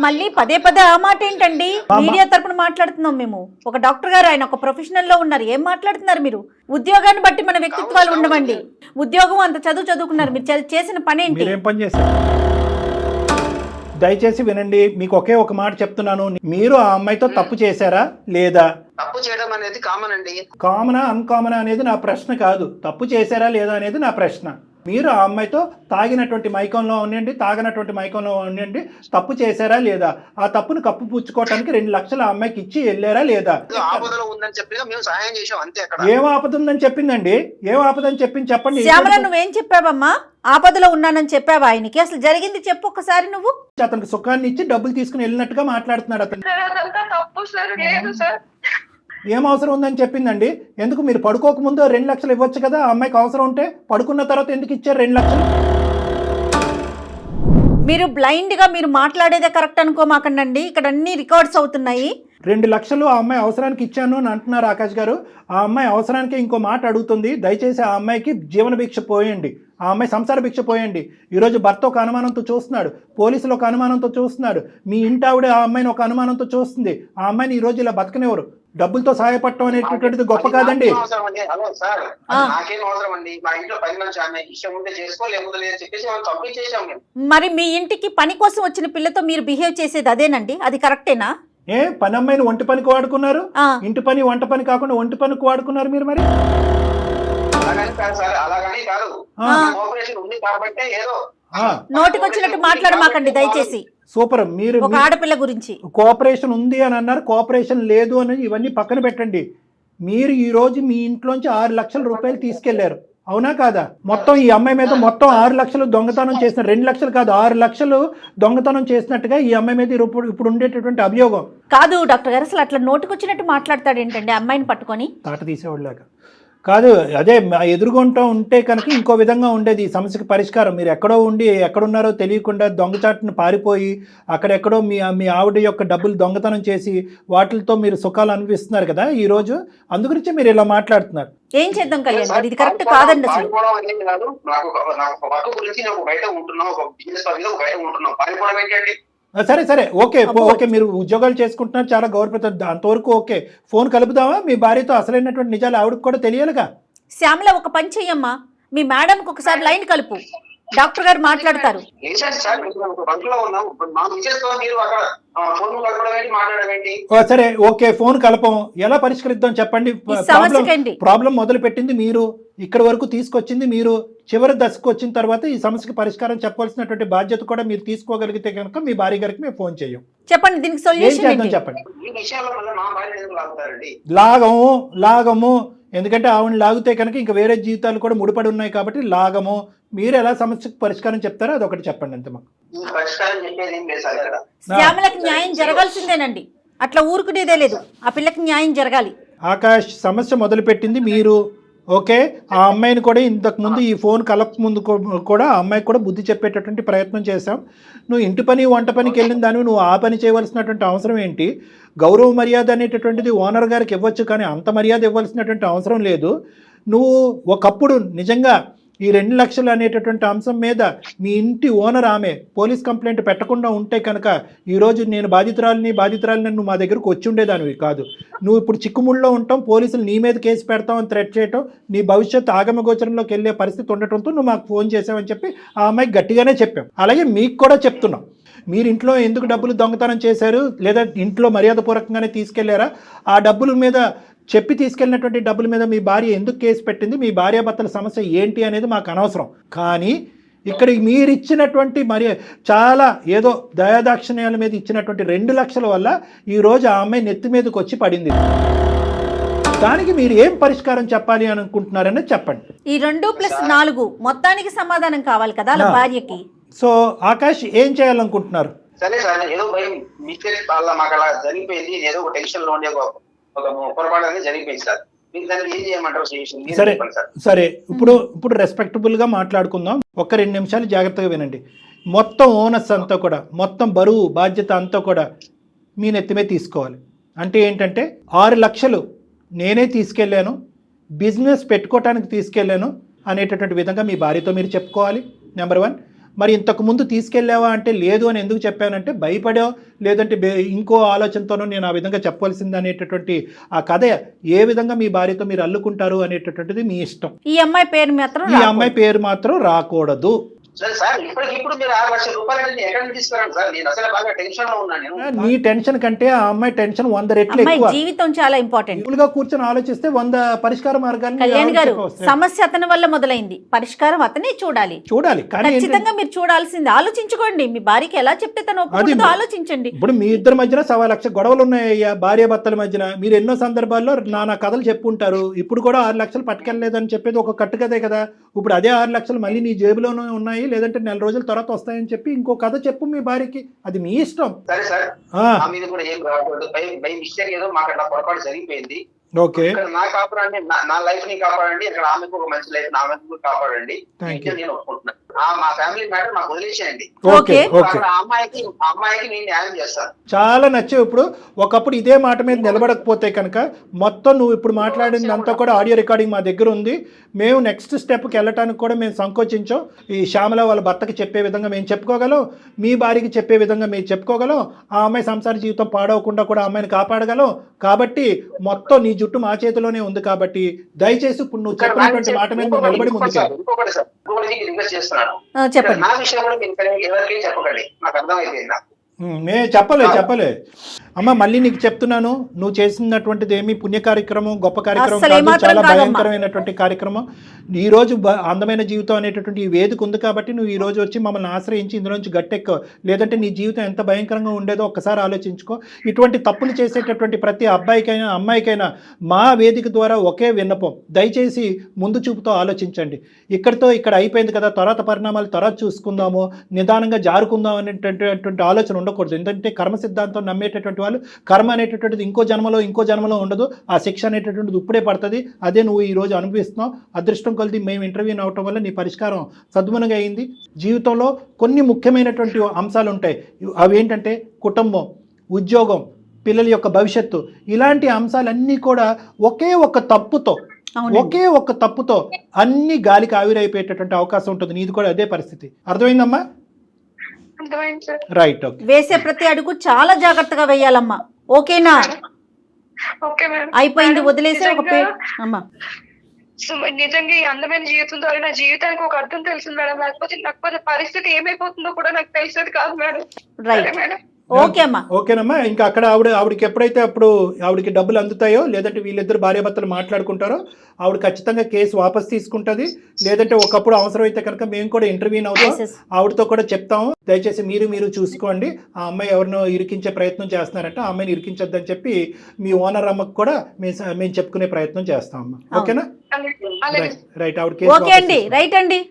మళ్ళీ పదే ఆ మాట ఏంటండి? మీడియా తరపున మాట్లాడుతున్నాం మేము. ఒక డాక్టర్ గారు, ఆయన ఒక ప్రొఫెషనల్ లో ఉన్నారు. ఏం మాట్లాడుతున్నారు మీరు? ఉద్యోగాన్ని బట్టి మన వ్యక్తిత్వాలు ఉండవండి. ఉద్యోగం అంత చదువుకున్నారు, మీరు చేసిన పని ఏంటి? మీరేం పని చేశారు? దయచేసి వినండి, మీకు ఒకే ఒక మాట చెప్తున్నాను. మీరు ఆ అమ్మాయితో తప్పు చేశారా లేదా? తప్పు చేయడం అనేది కామన్ అండి. కామనా అన్కామనా అనేది నా ప్రశ్న కాదు. తప్పు చేశారా లేదా అనేది నా ప్రశ్న. మీరు ఆ అమ్మాయితో తాగినటువంటి మైకంలో ఉండండి, తాగినటువంటి మైకంలో ఉండండి, తప్పు చేశారా లేదా, ఆ తప్పును కప్పు పుచ్చుకోవడానికి 2 లక్షలు ఆ అమ్మాయికి ఇచ్చి వెళ్ళారా లేదా? ఆపదలో ఉందని చెప్పి మేము సహాయం చేసాం అంతే. అక్కడ ఏం ఆపద ఉందని చెప్పిందండి? ఏం ఆపదని చెప్పింది చెప్పండి. శ్యామల నువ్వేం చెప్పావమ్మా? ఆపదలో ఉన్నానని చెప్పావా ఆయనకి? అసలు జరిగింది చెప్పు ఒకసారి నువ్వు. అతనికి సుఖాన్ని ఇచ్చి డబ్బులు తీసుకుని వెళ్ళినట్టుగా మాట్లాడుతున్నాడు అతను. అదంతా తప్పు సార్. లేదు సార్. ఏం అవసరం ఉందని చెప్పిందండి? ఎందుకు మీరు పడుకోకముందు 2 లక్షలు ఇవ్వచ్చు కదా ఆ అమ్మాయికి అవసరం ఉంటే? పడుకున్న తర్వాత ఎందుకు ఇచ్చారు 2 లక్షలు? మీరు బ్లైండ్గా మీరు మాట్లాడేదే కరెక్ట్ అనుకోమాకండి, ఇక్కడ అన్ని రికార్డ్స్ అవుతున్నాయి. 2 లక్షలు ఆ అమ్మాయి అవసరానికి ఇచ్చాను అని అంటున్నారు ఆకాష్ గారు. ఆ అమ్మాయి అవసరానికి ఇంకో మాట అడుగుతుంది. దయచేసి ఆ అమ్మాయికి జీవన భిక్ష పోయండి, ఆ అమ్మాయి సంసార భిక్ష పోయండి. ఈరోజు భర్త ఒక అనుమానంతో చూస్తున్నాడు, పోలీసులు ఒక అనుమానంతో చూస్తున్నాడు, మీ ఇంటి ఆవిడ ఆ అమ్మాయిని ఒక అనుమానంతో చూస్తుంది. ఆ అమ్మాయిని ఈ రోజు ఇలా బతకనివ్వరు. డబ్బులతో సహాయపడటం అనేటటువంటిది గొప్ప కాదండి. హలో సార్, నాకేం అవసరం అండి? మా ఇంట్లో 10 మంది ఆమె ఇష్టం ఉంటే చేసుకో, లేకపోతే లేదు చెప్పేసి మనం పంపించేసాం మేము. మరి మీ ఇంటికి పని కోసం వచ్చిన పిల్లతో మీరు బిహేవ్ చేసేది అదేనండి? అది కరెక్టేనా? ఏ పని అమ్మాయిని ఒంటి పనికి వాడుకున్నారు? ఇంటి పని వంట పని కాకుండా ఒంటి పనికి వాడుకున్నారు మీరు. మరి అలాగని కాదు సార్, అలాగని కాదు. కోఆపరేషన్ ఉంది కాబట్టి ఏదో నోటికి వచ్చినట్టు మాట్లాడమాకండి దయచేసి. సూపర్. మీరు ఒక ఆడపిల్ల గురించి కోఆపరేషన్ ఉంది అని అన్నారు, కోఆపరేషన్ లేదు అని ఇవన్నీ పక్కన పెట్టండి. మీరు ఈ రోజు మీ ఇంట్లోంచి 6 లక్షల రూపాయలు తీసుకెళ్లారు, అవునా కాదా? మొత్తం ఈ అమ్మాయి మీద మొత్తం 6 లక్షలు దొంగతనం చేసిన, 2 లక్షలు కాదు 6 లక్షలు దొంగతనం చేసినట్టుగా ఈ అమ్మాయి మీద ఇప్పుడు ఉండేటటువంటి అభియోగం. కాదు డాక్టర్ గారు, అసలు అట్లా నోటికొచ్చినట్టు మాట్లాడతాడు ఏంటండి అమ్మాయిని పట్టుకొని? తాట తీసేవాళ్ళలాగా కాదు. అదే ఎదురుగుంటూ ఉంటే కనుక ఇంకో విధంగా ఉండేది ఈ సమస్యకి పరిష్కారం. మీరు ఎక్కడో ఉండి ఎక్కడున్నారో తెలియకుండా దొంగచాటును పారిపోయి అక్కడెక్కడో మీ ఆవిడ యొక్క డబ్బులు దొంగతనం చేసి వాటితో మీరు సుఖాలు అనిపిస్తున్నారు కదా ఈ రోజు. అందుగురించి మీరు ఇలా మాట్లాడుతున్నారు. ఏం చేద్దాం కళ్యాణ్ గారు, ఇది కరెక్ట్ కాదండి అసలు. సరే సరే ఓకే ఓకే, మీరు ఉద్యోగాలు చేసుకుంటున్నారు, చాలా గౌరవప్రదం, అంతవరకు ఓకే. ఫోన్ కలుపుదామా మీ భార్యతో? అసలైనటువంటి నిజాలు ఆవిడకి కూడా తెలియాలిగా. శ్యామల ఒక పని చెయ్యమ్మా, మీ మేడంకి ఒకసారి లైన్ కలుపు, డాక్టర్ గారు మాట్లాడతారు. సరే ఓకే, ఫోన్ కలపం. ఎలా పరిష్కరిద్దాం చెప్పండి. ప్రాబ్లం మొదలు పెట్టింది మీరు, ఇక్కడ వరకు తీసుకొచ్చింది మీరు, చివరి దశకు వచ్చిన తర్వాత ఈ సమస్యకి పరిష్కారం చెప్పాల్సినటువంటి బాధ్యత కూడా మీరు తీసుకోగలిగితే కనుక మీ భార్య గారికి మేము ఫోన్ చేయం. చెప్పండి దీనికి సొల్యూషన్ ఏంటి? చెప్పండి. లాగము ఎందుకంటే ఆవిడ లాగితే కనుక ఇంకా వేరే జీవితాలు కూడా ముడిపడి ఉన్నాయి కాబట్టి లాగము. మీరు ఎలా సమస్యకు పరిష్కారం చెప్తారో అదొకటి చెప్పండి అంతే. మాకు శ్యామలకి న్యాయం జరగాల్సిందేనండి, అట్లా ఊరుకునేదే లేదు. ఆ పిల్లకి న్యాయం జరగాలి. ఆకాష్, సమస్య మొదలుపెట్టింది మీరు, ఓకే. ఆ అమ్మాయిని కూడా ఇంతకు ముందు ఈ ఫోన్ కలప ముందు కూడా ఆ అమ్మాయికి కూడా బుద్ధి చెప్పేటటువంటి ప్రయత్నం చేశాం. నువ్వు ఇంటి పని వంట పనికి వెళ్ళిన దానివి నువ్వు ఆ పని చేయవలసినటువంటి అవసరం ఏంటి? గౌరవ మర్యాద అనేటటువంటిది ఓనర్ గారికి ఇవ్వచ్చు, కానీ అంత మర్యాద ఇవ్వాల్సినటువంటి అవసరం లేదు. నువ్వు ఒకప్పుడు నిజంగా ఈ 2 లక్షలు అనేటటువంటి అంశం మీద మీ ఇంటి ఓనర్ ఆమె పోలీస్ కంప్లైంట్ పెట్టకుండా ఉంటే కనుక ఈరోజు నేను బాధితురాలని నువ్వు మా దగ్గరకు వచ్చి ఉండేదానివి కాదు. నువ్వు ఇప్పుడు చిక్కుముళ్ళలో ఉంటాం, పోలీసులు నీ మీద కేసు పెడతాం అని థ్రెట్ చేయటం, నీ భవిష్యత్తు ఆగమగోచరంలోకి వెళ్ళే పరిస్థితి ఉండటంతో నువ్వు మాకు ఫోన్ చేసావని చెప్పి ఆ అమ్మాయికి గట్టిగానే చెప్పాం. అలాగే మీకు కూడా చెప్తున్నాం, మీరు ఇంట్లో ఎందుకు డబ్బులు దొంగతనం చేశారు, లేదా ఇంట్లో మర్యాదపూర్వకంగానే తీసుకెళ్లారా, ఆ డబ్బుల మీద చెప్పి తీసుకెళ్ళినటువంటి డబ్బుల మీద మీ భార్య ఎందుకు కేసు పెట్టింది, మీ భార్యాభర్తల సమస్య ఏంటి అనేది మాకు అనవసరం. కానీ ఇక్కడ మీరు ఇచ్చినటువంటి మరి చాలా ఏదో దయాదాక్షిణ్యాల మీద ఇచ్చినటువంటి 2 లక్షల వల్ల ఈరోజు ఆ అమ్మాయి నెత్తి మీదకి వచ్చి పడింది. దానికి మీరు ఏం పరిష్కారం చెప్పాలి అని అనుకుంటున్నారనేది చెప్పండి. ఈ 2+4 మొత్తానికి సమాధానం కావాలి కదా భార్యకి. సో ఆకాష్ ఏం చేయాలనుకుంటున్నారు? సరే సార్, ఏదో భయం మిస్టేక్ వల్ల మాకు అలా జరిగిపోయింది, ఏదో ఒక టెన్షన్ లో ఉండే ఒక పొరపాటు అనేది జరిగిపోయింది సార్. మీరు దాన్ని ఏం చేయమంటారు? సరే సరే, ఇప్పుడు రెస్పెక్టబుల్ గా మాట్లాడుకుందాం. 1-2 నిమిషాలు జాగ్రత్తగా వినండి. మొత్తం ఓనర్స్ అంతా కూడా, మొత్తం బరువు బాధ్యత అంతా కూడా మీ నెత్తిమే తీసుకోవాలి. అంటే ఏంటంటే 6 లక్షలు నేనే తీసుకెళ్ళాను, బిజినెస్ పెట్టుకోవటానికి తీసుకెళ్ళాను అనేటటువంటి విధంగా మీ భార్యతో మీరు చెప్పుకోవాలి. నెంబర్ 1. మరి ఇంతకు ముందు తీసుకెళ్ళావా అంటే లేదు అని ఎందుకు చెప్పానంటే భయపడో లేదంటే ఇంకో ఆలోచనతోనో నేను ఆ విధంగా చెప్పవలసింది అనేటటువంటి ఆ కథ ఏ విధంగా మీ భార్యతో మీరు అల్లుకుంటారు అనేటటువంటిది మీ ఇష్టం. ఈ అమ్మాయి పేరు మాత్రం రాకూడదు. సరే సార్, ఇప్పటికిప్పుడు మీరు 6 లక్షల రూపాయలు అంటే ఎక్కడి నుంచి తీసుకురండి సార్? నేను అసలు బాగా టెన్షన్ లో ఉన్నాను నేను. నీ టెన్షన్ కంటే ఆ అమ్మాయి టెన్షన్ 100 రెట్లు అమ్మాయి ఎక్కువ. జీవితం చాలా ఇంపార్టెంట్. సింపుల్గా కూర్చొని ఆలోచిస్తే 100 పరిష్కార మార్గాలు కళ్యాణ్ గారు, సమస్య అతని వల్ల మొదలైంది, పరిష్కారం అతనే చూడాలి. కానీ ఖచ్చితంగా మీరు చూడాల్సింది. ఆలోచించుకోండి, మీ భార్యకి ఎలా చెప్తే తను ఒప్పుకుంటుందో ఆలోచించండి. ఇప్పుడు మీ ఇద్దరి మధ్యన 1,00,000 గొడవలు ఉన్నాయ్యా, భార్య భర్తల మధ్యన. మీరు ఎన్నో సందర్భాల్లో నానా కథలు చెప్పుంటారు. ఇప్పుడు కూడా 6 లక్షలు పట్టుకెళ్ళలేదని చెప్పేది ఒక కట్టుకదే కదా. ఇప్పుడు అదే 6 లక్షలు మళ్ళీ నీ జేబులోనే ఉన్నాయి, లేదంటే నెల రోజుల తర్వాత వస్తాయని చెప్పి ఇంకో కథ చెప్పు మీ భార్యకి. అది మీ ఇష్టం. సరే సార్, మా మీద కూడా ఏం రాకూడదు. బై మిస్టేక్ ఏదో మాకు అట్లా పొరపాటు జరిగిపోయింది. ఓకే, నా కాపాడండి, నా లైఫ్ ని కాపాడండి, ఇక్కడ ఆమెకు ఒక మంచి లైఫ్, ఆమెకు కాపాడండి. నేను ఒప్పుకుంటున్నాను. మా ఫ్యామిలీ మ్యాటర్ మాకు వదిలేసేయండి. ఓకే ఓకే, అమ్మాయికి నేను న్యాయం చేస్తాను. చాలా నచ్చావు. ఇప్పుడు ఒకప్పుడు ఇదే మాట మీద నిలబడకపోతే కనుక మొత్తం నువ్వు ఇప్పుడు మాట్లాడింది అంతా కూడా ఆడియో రికార్డింగ్ మా దగ్గర ఉంది. మేము నెక్స్ట్ స్టెప్కి వెళ్ళటానికి కూడా మేము సంకోచించాం. ఈ శ్యామల వాళ్ళ భర్తకి చెప్పే విధంగా మేము చెప్పుకోగలం, మీ భార్యకి చెప్పే విధంగా మేము చెప్పుకోగలం, ఆ అమ్మాయి సంసార జీవితం పాడవకుండా కూడా అమ్మాయిని కాపాడగలం. కాబట్టి మొత్తం నీ జుట్టు మా చేతిలోనే ఉంది. కాబట్టి దయచేసి ఇప్పుడు నువ్వు చెప్పినటువంటి మాట మీద నువ్వు నిలబడి ముందుకెళ్ళు. ఇంకొకటి సార్, రిక్వెస్ట్ చేస్తున్నాను, చెప్పండి. నా విషయంలో మీరు ఎవరికి చెప్పకండి, నాకు అర్థమైపోయింది. నేను చెప్పలే అమ్మ, మళ్ళీ నీకు చెప్తున్నాను, నువ్వు చేసినటువంటిది ఏమి పుణ్య కార్యక్రమం, గొప్ప కార్యక్రమం కాదు, చాలా భయంకరమైనటువంటి కార్యక్రమం. ఈ రోజు అందమైన జీవితం అనేటటువంటి ఈ వేదిక ఉంది కాబట్టి నువ్వు ఈ రోజు వచ్చి మమ్మల్ని ఆశ్రయించి ఇందులో నుంచి గట్టెక్కో. లేదంటే నీ జీవితం ఎంత భయంకరంగా ఉండేదో ఒక్కసారి ఆలోచించుకో. ఇటువంటి తప్పులు చేసేటటువంటి ప్రతి అబ్బాయికైనా అమ్మాయికైనా మా వేదిక ద్వారా ఒకే విన్నపం, దయచేసి ముందు చూపుతో ఆలోచించండి. ఇక్కడ అయిపోయింది కదా, తర్వాత పరిణామాలు తర్వాత చూసుకుందాము, నిదానంగా జారుకుందాం అనేటటువంటి ఆలోచన ఉండకూడదు. ఎందుకంటే కర్మ సిద్ధాంతం నమ్మేటటువంటి వాళ్ళు కర్మ అనేటటువంటిది ఇంకో జన్మలో ఉండదు. ఆ శిక్ష అనేటటువంటిది ఇప్పుడే పడుతుంది. అదే నువ్వు ఈ రోజు అనుభవిస్తున్నావు. అదృష్టం కొలిది మేము ఇంటర్వ్యూ అవటం వల్ల నీ పరిష్కారం సద్గుణంగా అయింది. జీవితంలో కొన్ని ముఖ్యమైనటువంటి అంశాలు ఉంటాయి. అవి ఏంటంటే కుటుంబం, ఉద్యోగం, పిల్లల యొక్క భవిష్యత్తు, ఇలాంటి అంశాలన్నీ కూడా ఒకే ఒక తప్పుతో అన్ని గాలికి ఆవిరైపోయేటటువంటి అవకాశం ఉంటుంది. నీది కూడా అదే పరిస్థితి. అర్థమైందమ్మా? రైట్. ఓకే, వేసే ప్రతి అడుగు చాలా జాగ్రత్తగా వేయాలమ్మా. ఓకేనా? అయిపోయింది, వదిలేసే ఒక అమ్మా. నిజంగా ఈ అందమైన జీవితం ద్వారా నా జీవితానికి ఒక అర్థం తెలిసింది మేడం. లేకపోతే పరిస్థితి ఏమైపోతుందో కూడా నాకు తెలిసేది కాదు మేడం. Right madam. ఓకేనమ్మా. ఇంకా అక్కడ ఆవిడకి ఎప్పుడైతే అప్పుడు ఆవిడకి డబ్బులు అందుతాయో, లేదంటే వీళ్ళిద్దరు భార్యాభర్తలు మాట్లాడుకుంటారో, ఆవిడ ఖచ్చితంగా కేసు వాపస్ తీసుకుంటుంది. లేదంటే ఒకప్పుడు అవసరమైతే కనుక మేము కూడా ఇంటర్వ్యూ అవుతాం, ఆవిడతో కూడా చెప్తాము. దయచేసి మీరు చూసుకోండి, ఆ అమ్మాయి ఎవరినో ఇరికించే ప్రయత్నం చేస్తున్నారంటే ఆ అమ్మాయిని ఇరికించొద్దని చెప్పి మీ ఓనర్ అమ్మకు కూడా మేము చెప్పుకునే ప్రయత్నం చేస్తామమ్మా. ఓకేనా? రైట్. ఆవిడ కేసు ఓకే అండి. రైట్ అండి.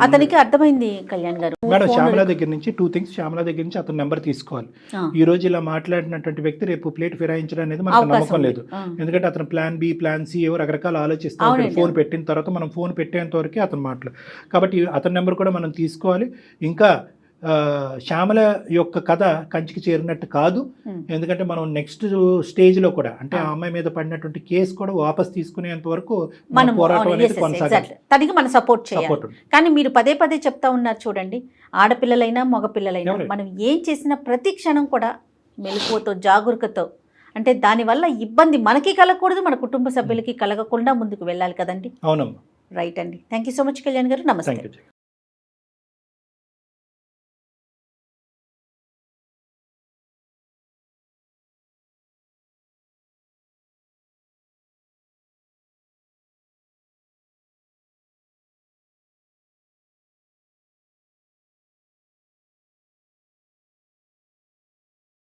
అతనికి అర్థమైంది కళ్యాణ్ గారు. మేడం, శ్యామల దగ్గర నుంచి 2 థింగ్స్. శ్యామల దగ్గర నుంచి అతని నెంబర్ తీసుకోవాలి. ఈ రోజు ఇలా మాట్లాడినటువంటి వ్యక్తి రేపు ప్లేట్ ఫిరాయించడం అనేది మనకు నమ్మకం లేదు. ఎందుకంటే అతను ప్లాన్ బి, ప్లాన్ సి ఏవో రకరకాల ఆలోచిస్తూ ఉంటాడు. ఫోన్ పెట్టిన తర్వాత మనం ఫోన్ పెట్టేంత వరకే అతను మాట్లాడు. కాబట్టి అతని నెంబర్ కూడా మనం తీసుకోవాలి. ఇంకా శ్యామల యొక్క కథ కంచికి చేరినట్టు కాదు. ఎందుకంటే మనం నెక్స్ట్ స్టేజ్లో కూడా, అంటే ఆ అమ్మాయి మీద పడినటువంటి కేసు కూడా వాపస్ తీసుకునేంత వరకు పోరాటం అనేది కొనసాగాలి. తనకి మనం సపోర్ట్ చేయాలి. కానీ మీరు పదే చెప్తా ఉన్నారు చూడండి, ఆడపిల్లలైనా మగపిల్లలైనా మనం ఏం చేసినా ప్రతి క్షణం కూడా మెలకువతో, జాగరూకతో, అంటే దానివల్ల ఇబ్బంది మనకి కలగకూడదు, మన కుటుంబ సభ్యులకి కలగకుండా ముందుకు వెళ్ళాలి కదండి. అవునమ్మా. రైట్ అండి. Thank you so much Kalyan గారు. నమస్తే.